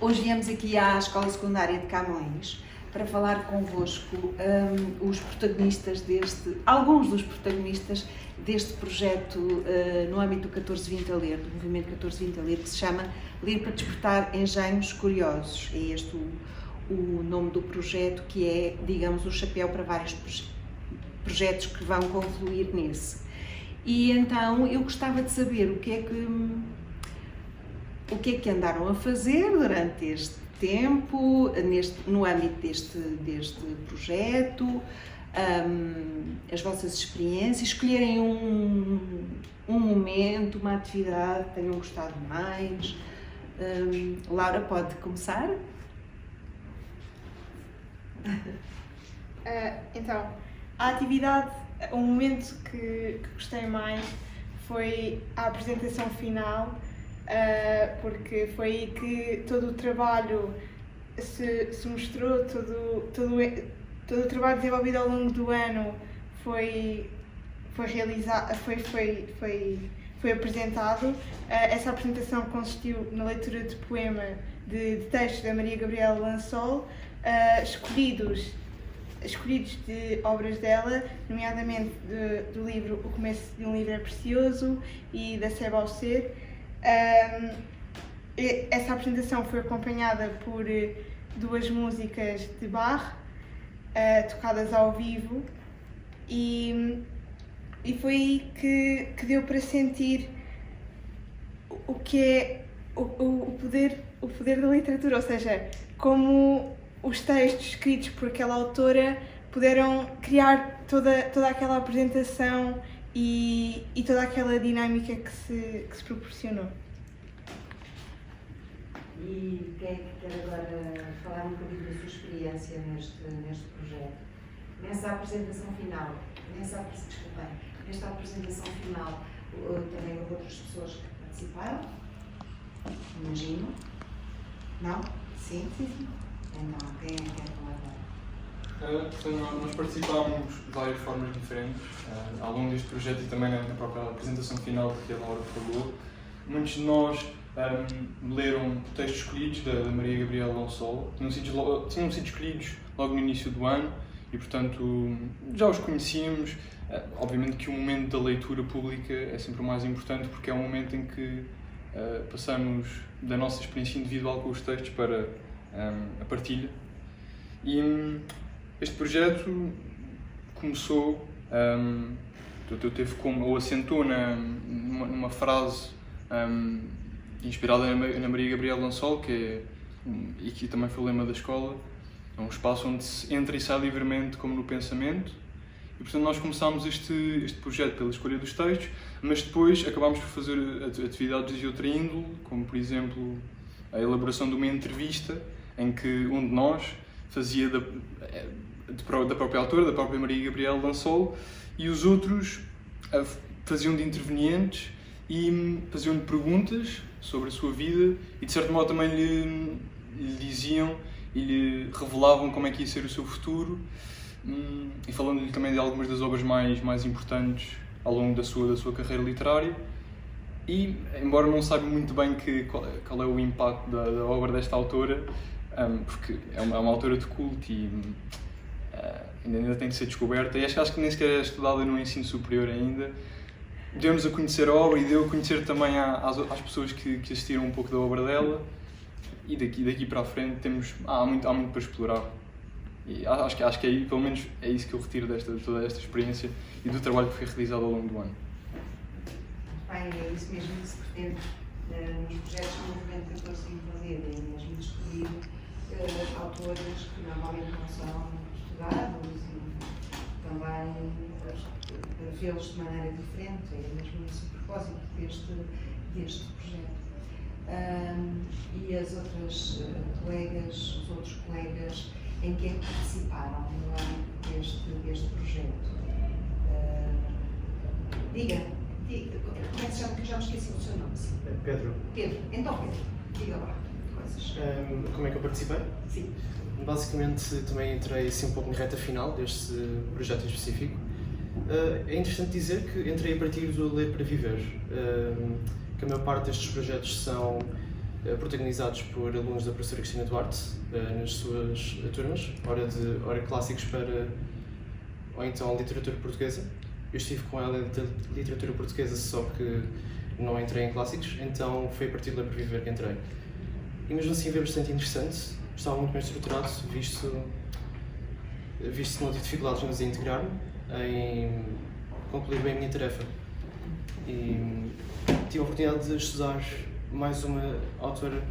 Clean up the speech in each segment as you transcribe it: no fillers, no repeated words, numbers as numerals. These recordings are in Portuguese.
Hoje viemos aqui à Escola Secundária de Camões para falar convosco alguns dos protagonistas deste projeto no âmbito do 1420 a Ler, do movimento 1420 a Ler, que se chama Ler para Despertar Engenhos Curiosos. É este o nome do projeto, que é, digamos, o chapéu para vários projetos que vão confluir nesse. E então eu gostava de saber o que é que andaram a fazer durante este tempo, no âmbito deste projeto, as vossas experiências, escolherem um momento, uma atividade que tenham gostado mais. Laura, pode começar? Então, a atividade, o momento que gostei mais foi a apresentação final, porque foi aí que todo o trabalho se mostrou, todo o trabalho desenvolvido ao longo do ano foi realizado, foi apresentado. Essa apresentação consistiu na leitura de poema de textos da Maria Gabriela Lansol, escolhidos de obras dela, nomeadamente do livro O Começo de um Livro é Precioso e da Seba ao Ser. Essa apresentação foi acompanhada por duas músicas de Bach, tocadas ao vivo, e foi aí que deu para sentir o que é o poder da literatura, ou seja, como os textos escritos por aquela autora puderam criar toda aquela apresentação e toda aquela dinâmica que se proporcionou. E quem é que quer agora falar um bocadinho da sua experiência neste projeto? Nesta apresentação final, também houve outras pessoas que participaram? Imagino? Não? Sim? Então, quem é que quer falar agora? Nós participámos de várias formas diferentes ao longo deste projeto e também na própria apresentação final que a Laura falou. Muitos de nós leram textos escolhidos da Maria Gabriela Lansol, tinham sido escolhidos logo no início do ano e, portanto, já os conhecíamos. Obviamente que o momento da leitura pública é sempre o mais importante, porque é um momento em que passamos da nossa experiência individual com os textos para a partilha. E este projeto começou, assentou numa frase inspirada na Maria Gabriela Lansol, e que também foi o lema da escola. É um espaço onde se entra e sai livremente como no pensamento. E, portanto, nós começámos este projeto pela escolha dos textos, mas depois acabámos por fazer atividades de outra índole, como, por exemplo, a elaboração de uma entrevista em que um de nós fazia da própria autora, da própria Maria Gabriela Lansol, e os outros faziam de intervenientes e faziam-lhe perguntas sobre a sua vida e, de certo modo, também lhe diziam e lhe revelavam como é que ia ser o seu futuro, e falando-lhe também de algumas das obras mais importantes ao longo da sua carreira literária. E, embora não saiba muito bem qual é o impacto da obra desta autora, porque é uma autora de culto e ainda tem de ser descoberta, e acho que nem sequer é estudada no ensino superior ainda, deu-nos a conhecer a obra e deu a conhecer também às pessoas que assistiram um pouco da obra dela, e daqui para a frente há muito para explorar. E acho que é, pelo menos é isso que eu retiro de toda esta experiência e do trabalho que foi realizado ao longo do ano. Bem, é isso mesmo que se pretende nos projetos do movimento 1420 a Ler, é mesmo descobrir autores que normalmente não são estudados e também vê-los de maneira diferente. É mesmo esse o propósito deste projeto. E E as outras colegas, os outros colegas, em que é que participaram no âmbito deste projeto? Diga, como é que se chama? Que eu já me esqueci do seu nome. Sim. Pedro. Pedro, então Pedro, diga lá coisas. Como é que eu participei? Sim. Basicamente também entrei assim um pouco na reta final deste projeto em específico. É interessante dizer que entrei a partir do Ler para Viver, que a maior parte destes projetos são protagonizados por alunos da professora Cristina Duarte nas suas turmas, ora clássicos ou então literatura portuguesa. Eu estive com ela em literatura portuguesa, só que não entrei em clássicos, então foi a partir do Ler para Viver que entrei. E mesmo assim foi bastante interessante, estava muito bem estruturado, visto que não tive dificuldades em integrar-me, em concluir bem a minha tarefa. E tive a oportunidade de estudar mais uma autora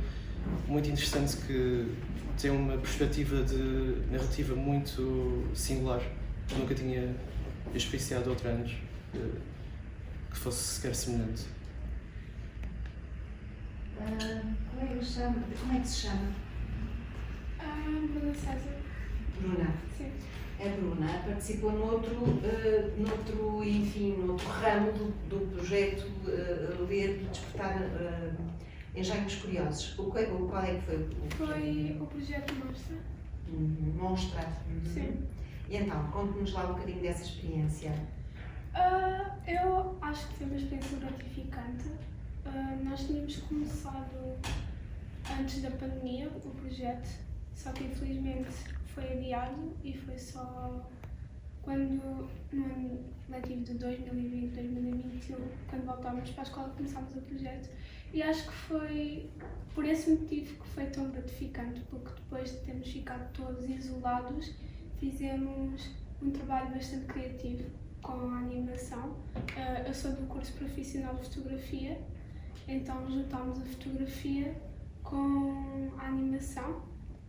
muito interessante que tem uma perspectiva de narrativa muito singular, que nunca tinha experienciado outros anos que fosse sequer semelhante. Como é que se chama? Bruna César. Bruna. Sim. A Bruna participou noutro ramo do projeto Ler para Despertar Engenhos Curiosos. Qual é que foi o projeto? Foi o projeto Mostra. Mostra. Sim. E então, conte-nos lá um bocadinho dessa experiência. Eu acho que foi uma experiência gratificante. Nós tínhamos começado antes da pandemia o projeto, só que infelizmente foi adiado e foi só quando, no ano letivo de 2020-2021, quando voltámos para a escola, começámos o projeto. E acho que foi por esse motivo que foi tão gratificante, porque depois de termos ficado todos isolados, fizemos um trabalho bastante criativo com a animação. Eu sou do curso profissional de fotografia, então juntámos a fotografia com a animação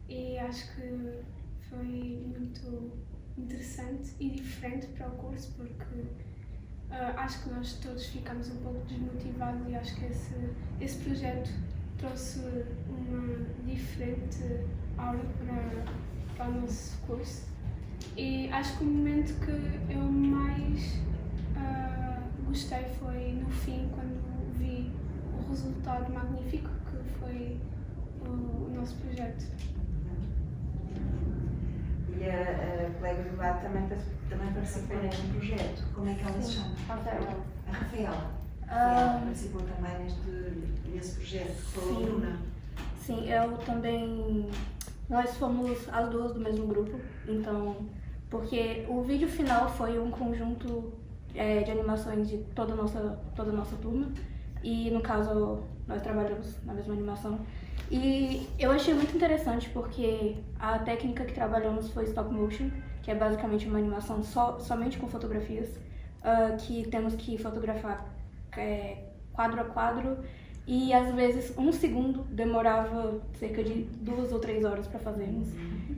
e acho que foi muito interessante e diferente para o curso, porque acho que nós todos ficámos um pouco desmotivados e acho que esse projeto trouxe uma diferente aura para o nosso curso. E acho que o momento que eu mais gostei foi no fim, quando vi o resultado magnífico que foi o nosso projeto. E a colega do lado também participou neste projeto. Como é que ela se chama? Rafaela. A Rafaela. Rafaela participou também nesse projeto. Falou a Bruna. Sim, eu também. Nós fomos as duas do mesmo grupo, então. Porque o vídeo final foi um conjunto de animações de toda a nossa turma. E no caso, nós trabalhamos na mesma animação. E eu achei muito interessante porque a técnica que trabalhamos foi stop motion, que é basicamente uma animação somente com fotografias, que temos que fotografar quadro a quadro, e às vezes um segundo demorava cerca de 2 ou 3 horas para fazermos.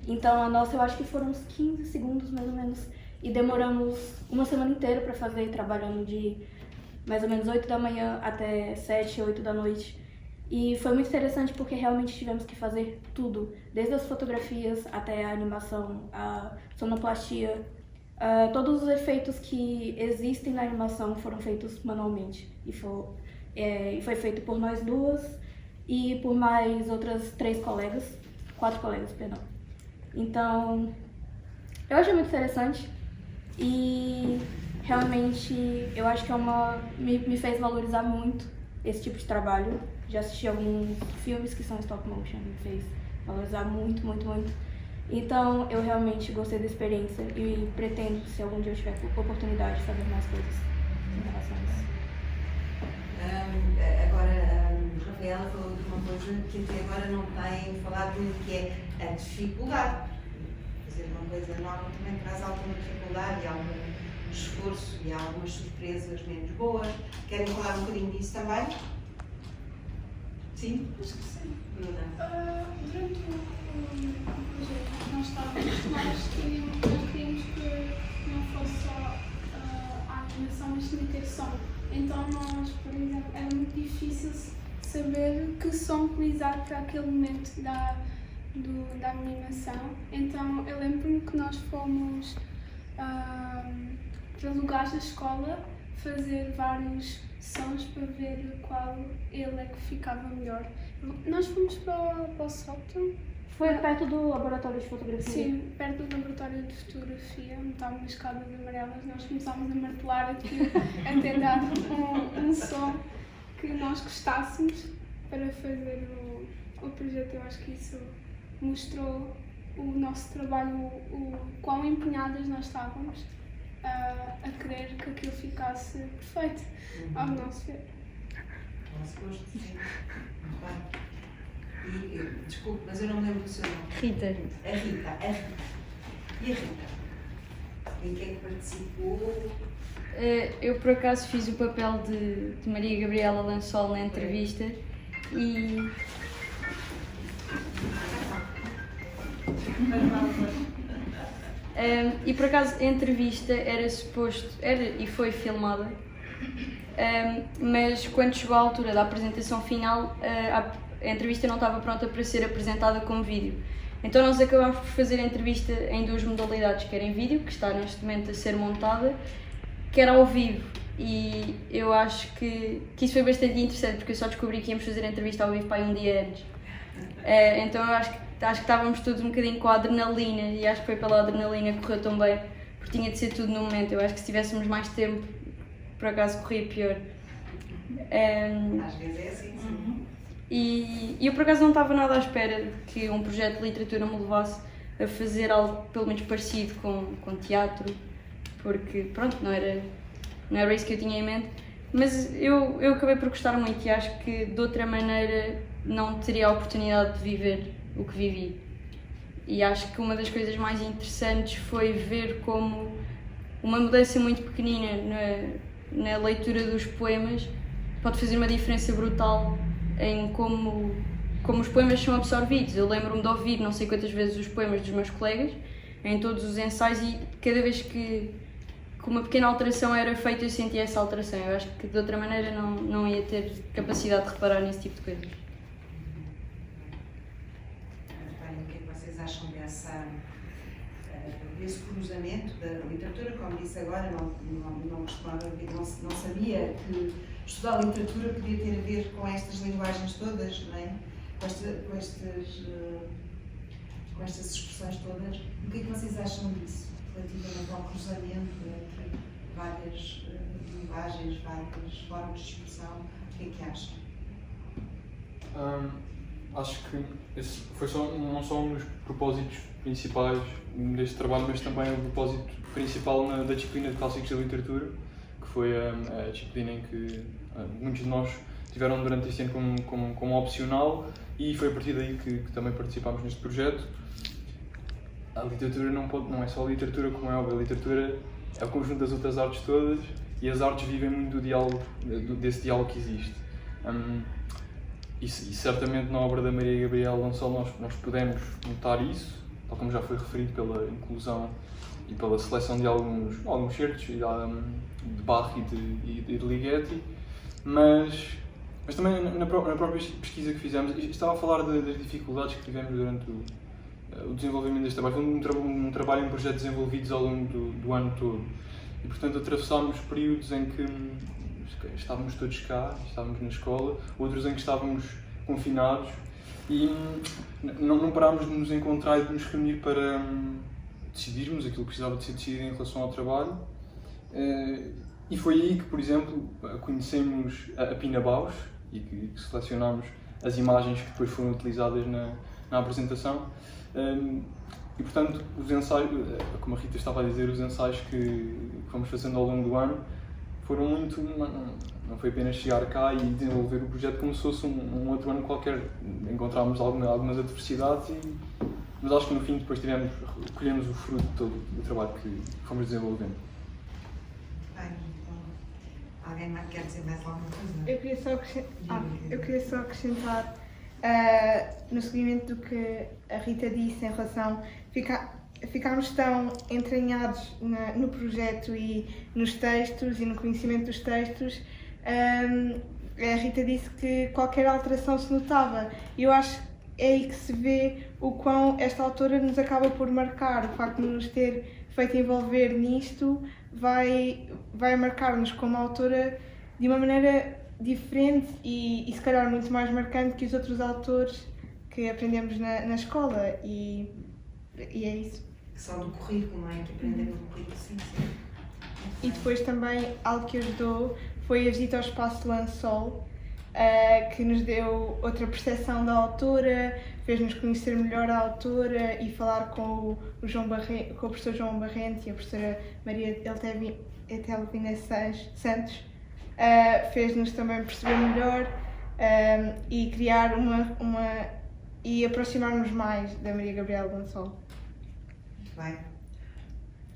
Então a nossa, eu acho que foram uns 15 segundos mais ou menos, e demoramos uma semana inteira para fazer, trabalhando de mais ou menos 8 da manhã até 7, 8 da noite. E foi muito interessante porque realmente tivemos que fazer tudo, desde as fotografias até a animação, a sonoplastia. Todos os efeitos que existem na animação foram feitos manualmente. E foi feito por nós duas e por mais outras 4 colegas, perdão. Então, eu achei muito interessante e realmente eu acho que me fez valorizar muito esse tipo de trabalho. Já assisti alguns filmes que são stop motion, me fez valorizar muito, muito, muito. Então, eu realmente gostei da experiência e pretendo, se algum dia eu tiver oportunidade, de fazer mais coisas em relação a isso. Agora, a Rafaela falou de uma coisa que até agora não tem falado muito, que é a dificuldade. Fazer uma coisa nova também traz alguma dificuldade e algum esforço e algumas surpresas menos boas. Querem falar um bocadinho disso também? Sim? Acho que sim. Bruna. Durante o projeto que nós estávamos, nós queríamos que não fosse só a animação, mas tinha que ter som. Então nós, por exemplo, era muito difícil saber que som utilizar para aquele momento da animação. Então eu lembro-me que nós fomos para lugares da escola fazer vários sons para ver qual ele é que ficava melhor. Nós fomos para o sótão. Foi perto do laboratório de fotografia? Sim, perto do laboratório de fotografia, onde estavam as escadas amarelas. Nós começámos a martelar aquilo até dar um som que nós gostássemos para fazer o projeto. Eu acho que isso mostrou o nosso trabalho, o quão empenhadas nós estávamos a querer que aquilo ficasse perfeito, ao nosso ver. Nosso gosto, sim. Muito bem. E, desculpe, mas eu não me lembro do seu nome. Rita. A Rita. E a Rita? Em que é que participou? Eu por acaso fiz o papel de Maria Gabriela Lansol na entrevista e por acaso a entrevista era e foi filmada, mas quando chegou a altura da apresentação final, a entrevista não estava pronta para ser apresentada como vídeo. Então nós acabámos por fazer a entrevista em duas modalidades, que era em vídeo, que está neste momento a ser montada, que era ao vivo. E eu acho que isso foi bastante interessante, porque eu só descobri que íamos fazer a entrevista ao vivo para aí um dia antes. Então eu acho que estávamos todos um bocadinho com a adrenalina, e acho que foi pela adrenalina que correu tão bem, porque tinha de ser tudo no momento. Eu acho que se tivéssemos mais tempo, por acaso corria pior. Às vezes é assim, sim. E eu por acaso não estava nada à espera de que um projeto de literatura me levasse a fazer algo pelo menos parecido com teatro, porque pronto, não era isso que eu tinha em mente, mas eu acabei por gostar muito e acho que de outra maneira não teria a oportunidade de viver o que vivi. E acho que uma das coisas mais interessantes foi ver como uma mudança muito pequenina na leitura dos poemas pode fazer uma diferença brutal em como os poemas são absorvidos. Eu lembro-me de ouvir não sei quantas vezes os poemas dos meus colegas, em todos os ensaios, e cada vez que uma pequena alteração era feita eu sentia essa alteração. Eu acho que de outra maneira não ia ter capacidade de reparar nesse tipo de coisas. O que é que vocês acham desse cruzamento da literatura? Como disse agora, não sabia que estudar literatura podia ter a ver com estas linguagens todas, não é? Com estas expressões todas. O que é que vocês acham disso, relativamente ao cruzamento entre várias linguagens, várias formas de expressão? O que é que acham? Acho que esse foi não só um dos propósitos principais deste trabalho, mas também o propósito principal da disciplina de Clássicos da Literatura, que foi a disciplina em que muitos de nós tiveram durante este ano como opcional, e foi a partir daí que também participámos neste projeto. A literatura não é só a literatura, como é óbvio, a literatura é o conjunto das outras artes todas, e as artes vivem muito do diálogo, desse diálogo que existe. E certamente na obra da Maria Gabriela Lansol nós podemos notar isso, tal como já foi referido pela inclusão e pela seleção de alguns certos de Bach e de Ligeti, mas também na própria pesquisa que fizemos, estava a falar das dificuldades que tivemos durante o desenvolvimento deste trabalho. Foi um trabalho, um projeto desenvolvidos ao longo do ano todo, e portanto atravessámos períodos em que estávamos todos cá, estávamos na escola, outros em que estávamos confinados, e não parámos de nos encontrar e de nos reunir para decidirmos aquilo que precisava de ser decidido em relação ao trabalho. E foi aí que, por exemplo, conhecemos a Pina Bausch e que selecionámos as imagens que depois foram utilizadas na apresentação. E portanto, os ensaios, como a Rita estava a dizer, os ensaios que fomos fazendo ao longo do ano foram muito, não foi apenas chegar cá e desenvolver o projeto como se fosse um outro ano qualquer. Encontrámos algumas adversidades, mas acho que no fim depois colhemos o fruto todo do trabalho que fomos desenvolvendo. Bem, alguém quer dizer mais alguma coisa? Eu queria só acrescentar no seguimento do que a Rita disse em relação ficarmos tão entranhados no projeto e nos textos e no conhecimento dos textos. a Rita disse que qualquer alteração se notava. E eu acho que é aí que se vê o quão esta autora nos acaba por marcar. O facto de nos ter feito envolver nisto vai marcar-nos como autora de uma maneira diferente e se calhar muito mais marcante que os outros autores que aprendemos na escola. E é isso. Só do currículo, não é? Que aprender no currículo, sim. E depois também algo que ajudou foi a visita ao Espaço Lançol, que nos deu outra percepção da autora, fez-nos conhecer melhor a autora e falar com o professor João Barrente e a professora Maria Etelvina Santos, fez-nos também perceber melhor e criar e aproximar-nos mais da Maria Gabriela Lansol. Muito bem.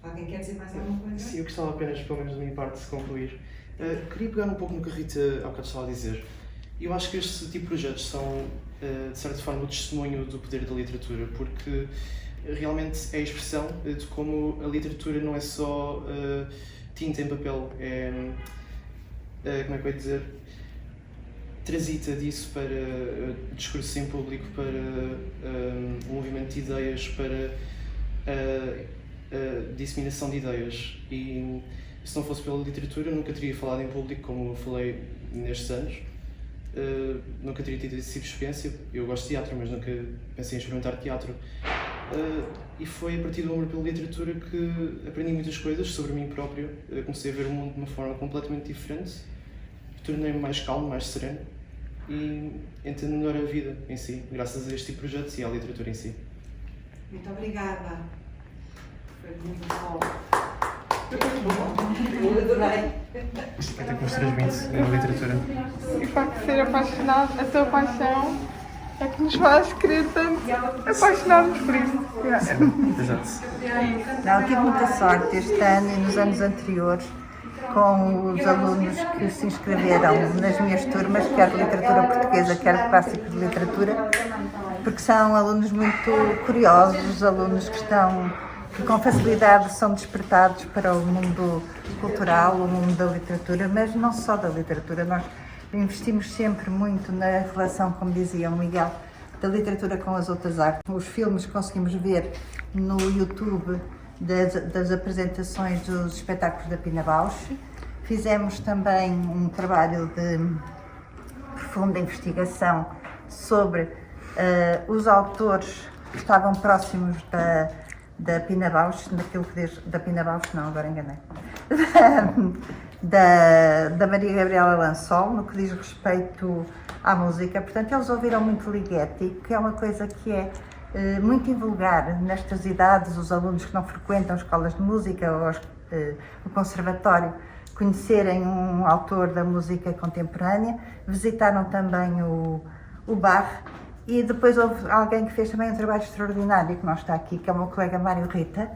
Alguém quer dizer mais alguma coisa? Sim, eu gostava apenas, pelo menos da minha parte, de concluir. Queria pegar um pouco no que a Rita há bocado estava a dizer. Eu acho que este tipo de projetos são, de certa forma, o testemunho do poder da literatura, porque realmente é a expressão de como a literatura não é só tinta em papel, como é que eu ia dizer? Transita disso para discurso em público, para o movimento de ideias, para a disseminação de ideias. E se não fosse pela literatura, eu nunca teria falado em público como eu falei nestes anos. Nunca teria tido esse tipo de experiência. Eu gosto de teatro, mas nunca pensei em experimentar teatro. E foi a partir do amor pela literatura que aprendi muitas coisas sobre mim próprio. Comecei a ver o mundo de uma forma completamente diferente. Tornei-me mais calmo, mais sereno e entendo melhor a vida em si, graças a este tipo de projetos e à literatura em si. Muito obrigada. Foi muito bom. Eu adorei. Até que mostras muito na literatura. E o facto de ser apaixonado, a tua paixão é que nos faz querer tanto apaixonar-nos por isso. Exato. Não, tive muita sorte este ano e nos anos anteriores com os alunos que se inscreveram nas minhas turmas, quer de literatura portuguesa, quer de clássico de literatura, porque são alunos muito curiosos, alunos que com facilidade são despertados para o mundo cultural, o mundo da literatura, mas não só da literatura. Nós investimos sempre muito na relação, como dizia o Miguel, da literatura com as outras artes. Os filmes que conseguimos ver no YouTube das apresentações dos espetáculos da Pina Bausch. Fizemos também um trabalho de profunda investigação sobre os autores que estavam próximos da Pina Bausch, da Pina Bausch não, agora enganei, da Maria Gabriela Lansol, no que diz respeito à música. Portanto, eles ouviram muito Ligeti, que é uma coisa que é muito invulgar nestas idades, os alunos que não frequentam escolas de música ou o conservatório, conhecerem um autor da música contemporânea. Visitaram também o Bach e depois houve alguém que fez também um trabalho extraordinário, que não está aqui, que é o meu colega Mário Rita,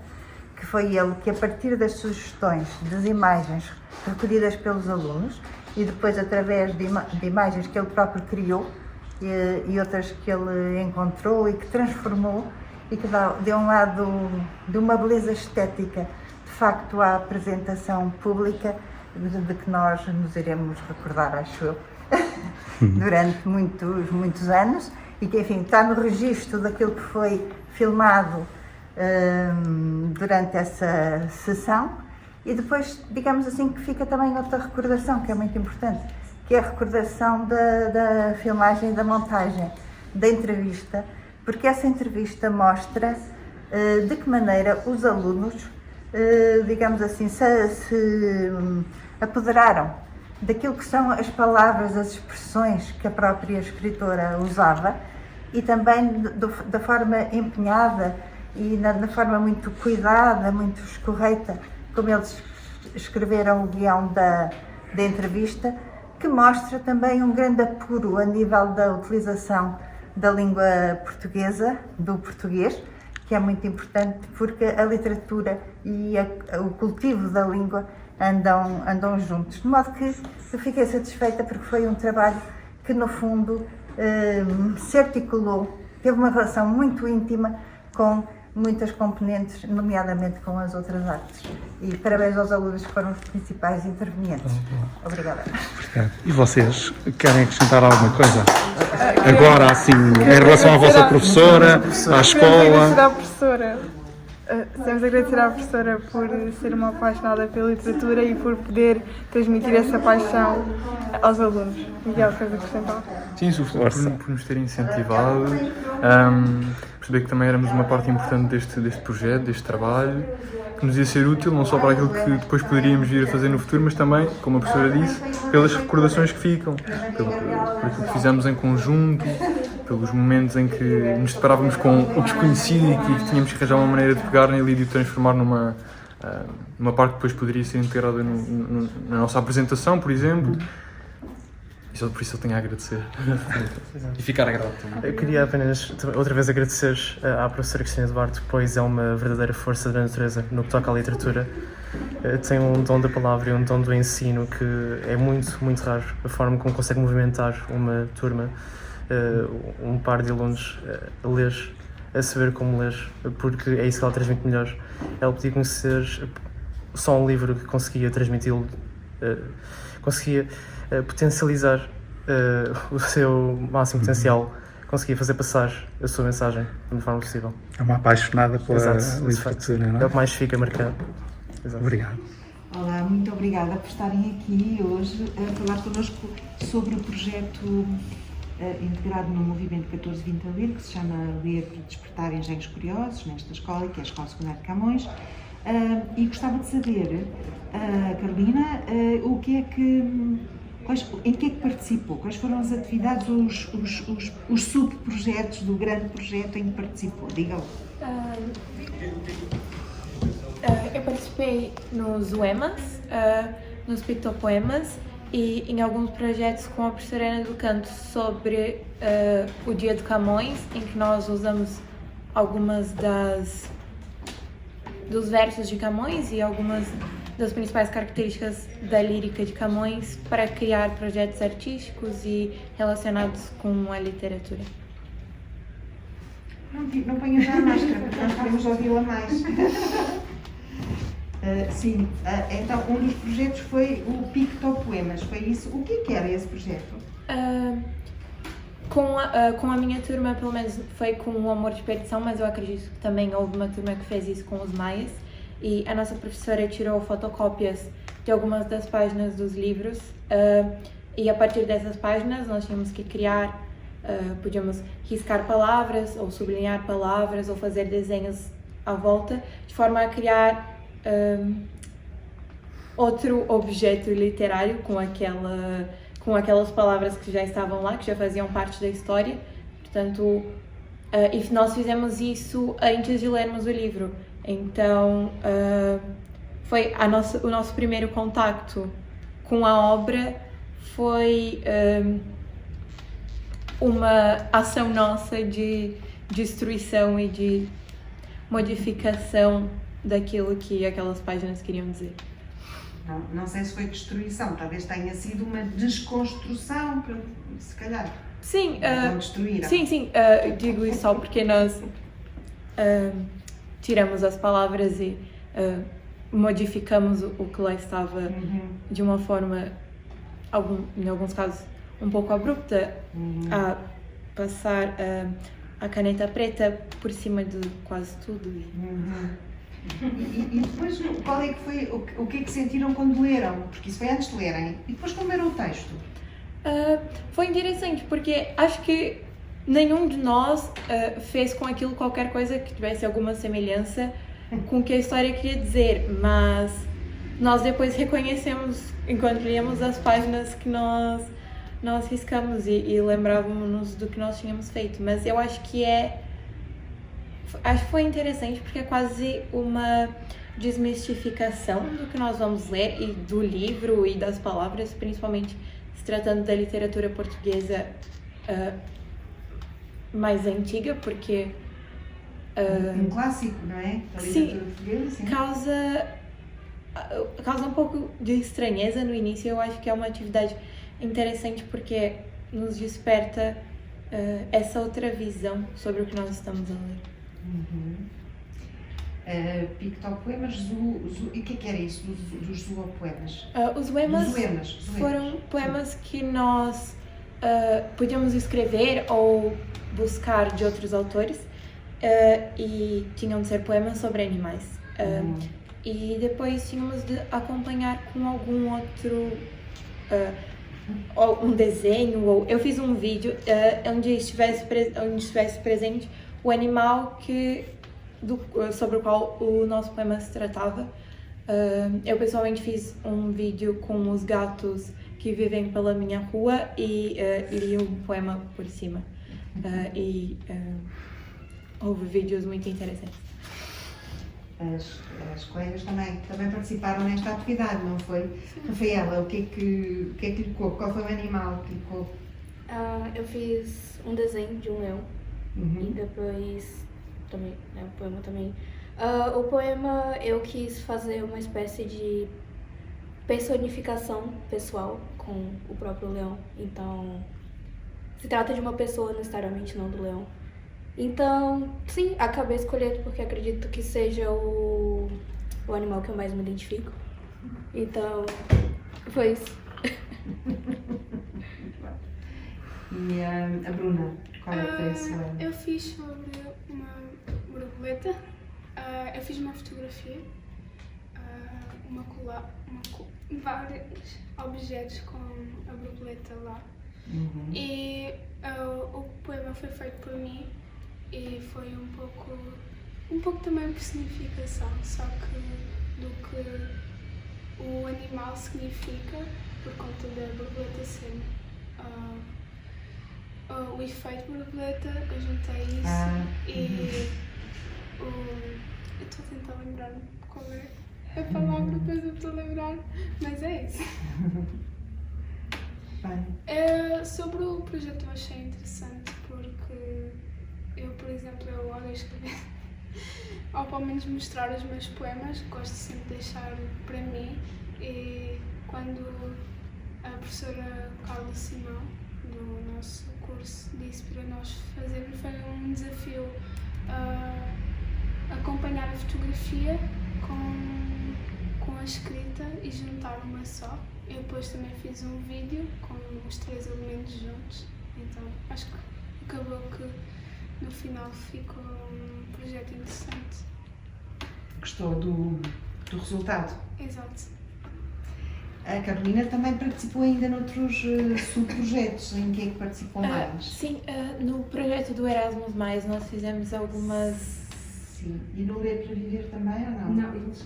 que foi ele que, a partir das sugestões das imagens recolhidas pelos alunos e depois através de imagens que ele próprio criou e outras que ele encontrou e que transformou e que deu um lado de uma beleza estética, de facto, à apresentação pública de que nós nos iremos recordar, acho eu, durante muitos anos e que, enfim, está no registro daquilo que foi filmado durante essa sessão e depois, digamos assim, que fica também outra recordação que é muito importante, que é a recordação da filmagem e da montagem da entrevista, porque essa entrevista mostra de que maneira os alunos, digamos assim, se apoderaram daquilo que são as palavras, as expressões que a própria escritora usava e também da forma empenhada e na forma muito cuidada, muito escorreita, como eles escreveram o guião da entrevista, que mostra também um grande apuro a nível da utilização da língua portuguesa, do português, que é muito importante porque a literatura e o cultivo da língua andam juntos. De modo que eu fiquei satisfeita porque foi um trabalho que, no fundo, se articulou, teve uma relação muito íntima com muitas componentes, nomeadamente com as outras artes. E parabéns aos alunos que foram os principais intervenientes. Obrigada. E vocês, querem acrescentar alguma coisa? Agora, assim, em relação à vossa professora, à escola? Temos a agradecer à professora por ser uma apaixonada pela literatura e por poder transmitir essa paixão aos alunos. Miguel, queres acrescentar? Sim, sobretudo por nos ter incentivado, perceber que também éramos uma parte importante deste projeto, deste trabalho, que nos ia ser útil não só para aquilo que depois poderíamos vir a fazer no futuro, mas também, como a professora disse, pelas recordações que ficam, por aquilo que fizemos em conjunto, pelos momentos em que nos deparávamos com o desconhecido e que tínhamos que arranjar uma maneira de pegar nele e de o transformar numa parte que depois poderia ser integrada na nossa apresentação, por exemplo. E só por isso eu tenho a agradecer. E ficar agradado também. Eu queria apenas outra vez agradecer à professora Cristina Duarte, pois é uma verdadeira força da natureza no que toca à literatura. Tem um dom da palavra e um dom do ensino que é muito, muito raro. A forma como consegue movimentar uma turma, um par de alunos a ler, a saber como ler, porque é isso que ela transmite melhor. Ela podia conhecer só um livro que conseguia transmiti-lo, conseguia potencializar o seu máximo potencial, conseguia fazer passar a sua mensagem de forma possível. É uma apaixonada pela Exato, literatura, não é é? o que mais fica marcado. Exato. Obrigado. Olá, muito obrigada por estarem aqui hoje a falar connosco sobre o projeto integrado no Movimento 1420 a Ler, que se chama Ler para Despertar Engenhos Curiosos, nesta escola, que é a Escola Secundária de Camões. E gostava de saber, Carolina, em que é que participou? Quais foram as atividades, os subprojetos do grande projeto em que participou? Diga-o. Eu participei nos UEMAs, nos Pictopoemas e em alguns projetos com a professora Ana do Canto sobre o Dia de Camões, em que nós usamos algumas dos versos de Camões e algumas das principais características da lírica de Camões para criar projetos artísticos e relacionados com a literatura. Não ponha já a máscara, porque nós queremos ouvi-la mais. Sim, então um dos projetos foi o Pictopoemas, foi isso? O que era esse projeto? Com a minha turma, pelo menos, foi com o Amor de Perdição, mas eu acredito que também houve uma turma que fez isso com os Maias. E a nossa professora tirou fotocópias de algumas das páginas dos livros e a partir dessas páginas nós tínhamos que criar, podíamos riscar palavras ou sublinhar palavras ou fazer desenhos à volta, de forma a criar outro objeto literário com aquelas palavras que já estavam lá, que já faziam parte da história. Portanto, e nós fizemos isso antes de lermos o livro. Então, foi o nosso primeiro contacto com a obra foi uma ação nossa de destruição e de modificação daquilo que aquelas páginas queriam dizer. Não sei se foi destruição, talvez tenha sido uma desconstrução, se calhar. Sim, não destruíram. sim, digo isso só porque nós tiramos as palavras e modificamos o que lá estava de uma forma, em alguns casos, um pouco abrupta, a passar a caneta preta por cima de quase tudo. E depois, qual é que foi, o que é que sentiram quando leram? Porque isso foi antes de lerem. E depois quando leram o texto? Foi interessante, porque acho que nenhum de nós fez com aquilo qualquer coisa que tivesse alguma semelhança com o que a história queria dizer, mas nós depois reconhecemos, enquanto líamos as páginas, que nós riscamos e lembrávamos do que nós tínhamos feito. Mas eu acho que foi interessante porque é quase uma desmistificação do que nós vamos ler e do livro e das palavras, principalmente se tratando da literatura portuguesa mais antiga, porque um clássico, não é? Da literatura portuguesa, sim. Causa um pouco de estranheza no início. Eu acho que é uma atividade interessante porque nos desperta essa outra visão sobre o que nós estamos a ler. Pictopoemas, e o que era isso dos zoopoemas? Os zoemas Zoemas. foram poemas que nós podíamos escrever ou buscar de outros autores e tinham de ser poemas sobre animais. E depois tínhamos de acompanhar com algum outro, ou um desenho, ou eu fiz um vídeo onde estivesse presente o animal sobre o qual o nosso poema se tratava. Eu pessoalmente fiz um vídeo com os gatos que vivem pela minha rua e li um poema por cima. Houve vídeos muito interessantes. As colegas também participaram nesta atividade, não foi? Rafaela, o que é que lhe coube? Qual foi o animal que lhe coube? Eu fiz um desenho de um leão e depois também, o poema também. O poema eu quis fazer uma espécie de personificação pessoal com o próprio leão. Então, se trata de uma pessoa necessariamente, não do leão. Então, sim, acabei escolhendo porque acredito que seja o animal que eu mais me identifico. Então, foi isso. E a Bruna, qual é que foi a sua? Eu fiz sobre uma borboleta, eu fiz uma fotografia, vários objetos com a borboleta lá. E o poema foi feito por mim e foi um pouco também personificação, só que do que o animal significa por conta da borboleta ser o efeito borboleta, eu juntei isso e eu estou a tentar lembrar qual é a palavra, depois eu estou a lembrar, mas é isso. Sobre o projeto eu achei interessante porque eu, por exemplo, eu odeio escrever, ou pelo menos mostrar os meus poemas, gosto sempre de deixar para mim, e quando a professora Carla Simão, do nosso curso, disse para nós fazermos, foi um desafio acompanhar a fotografia com a escrita e juntar uma só. Eu depois também fiz um vídeo com os 3 elementos juntos, então acho que acabou que no final ficou um projeto interessante. Gostou do resultado? Exato. A Carolina também participou ainda noutros subprojetos. Em que é que participou mais? Sim, no projeto do Erasmus+, nós fizemos algumas... Sim. E no Ler para Viver também ou não? Não, eles,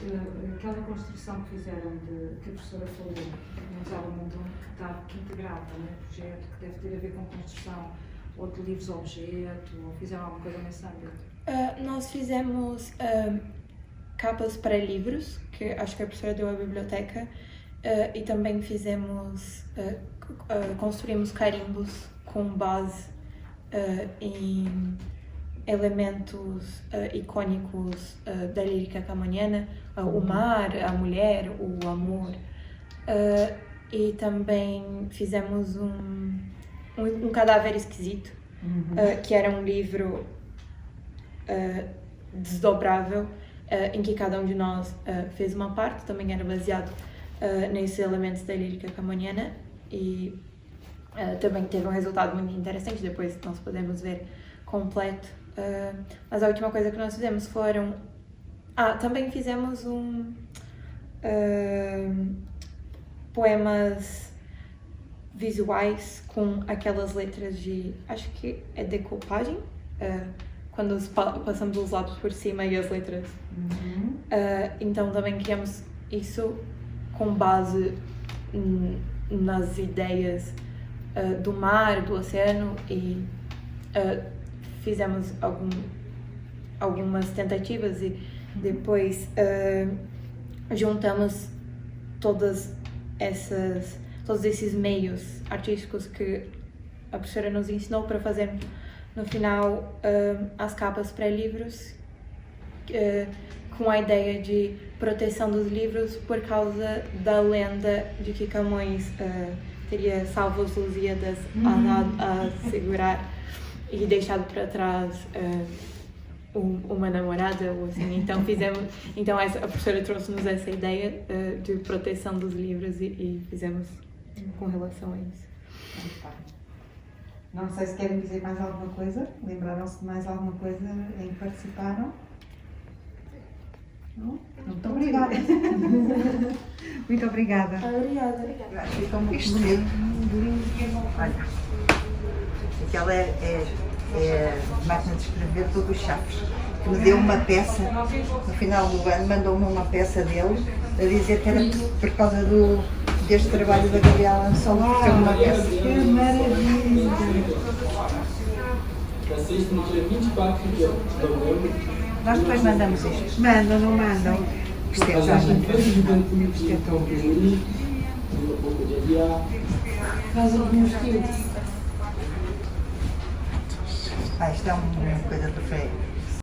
aquela construção que fizeram, que a professora falou, mas ela mandou que está integrado também no projeto, que deve ter a ver com construção ou de livros-objeto, ou fizeram alguma coisa nesse âmbito? Nós fizemos capas para livros, que acho que a professora deu à biblioteca, e também fizemos, construímos carimbos com base em elementos icônicos da lírica camoniana, o mar, a mulher, o amor, e também fizemos um cadáver esquisito, que era um livro desdobrável, em que cada um de nós fez uma parte, também era baseado nesses elementos da lírica camoniana, e também teve um resultado muito interessante, depois nós podemos ver completo. Mas a última coisa que nós fizemos foram... também fizemos poemas visuais com aquelas letras de... acho que é decoupagem, quando passamos os lápis por cima e as letras. Então também criamos isso com base nas ideias do mar, do oceano, e fizemos algumas tentativas e depois juntamos todos esses meios artísticos que a professora nos ensinou para fazer no final as capas para livros, com a ideia de proteção dos livros por causa da lenda de que Camões teria salvo os Lusíadas a segurar e deixado para trás uma namorada ou assim, então a professora trouxe-nos essa ideia de proteção dos livros e fizemos com relação a isso. Não sei se querem dizer mais alguma coisa. Lembraram-se de mais alguma coisa em que participaram? Não? Muito obrigada. Muito obrigada. Obrigada. Ficou muito bonito. Olha, aquela é a máquina de escrever Hugo Chaves, que me deu uma peça, no final do ano, mandou-me uma peça dele, a dizer que era por causa deste trabalho da Gabriela Lançol, que é uma peça. Que maravilha! Nós depois mandamos isto. Mandam, não mandam? Isto é tão bonito. Isto é tão bonito. Isto é uma coisa perfeita.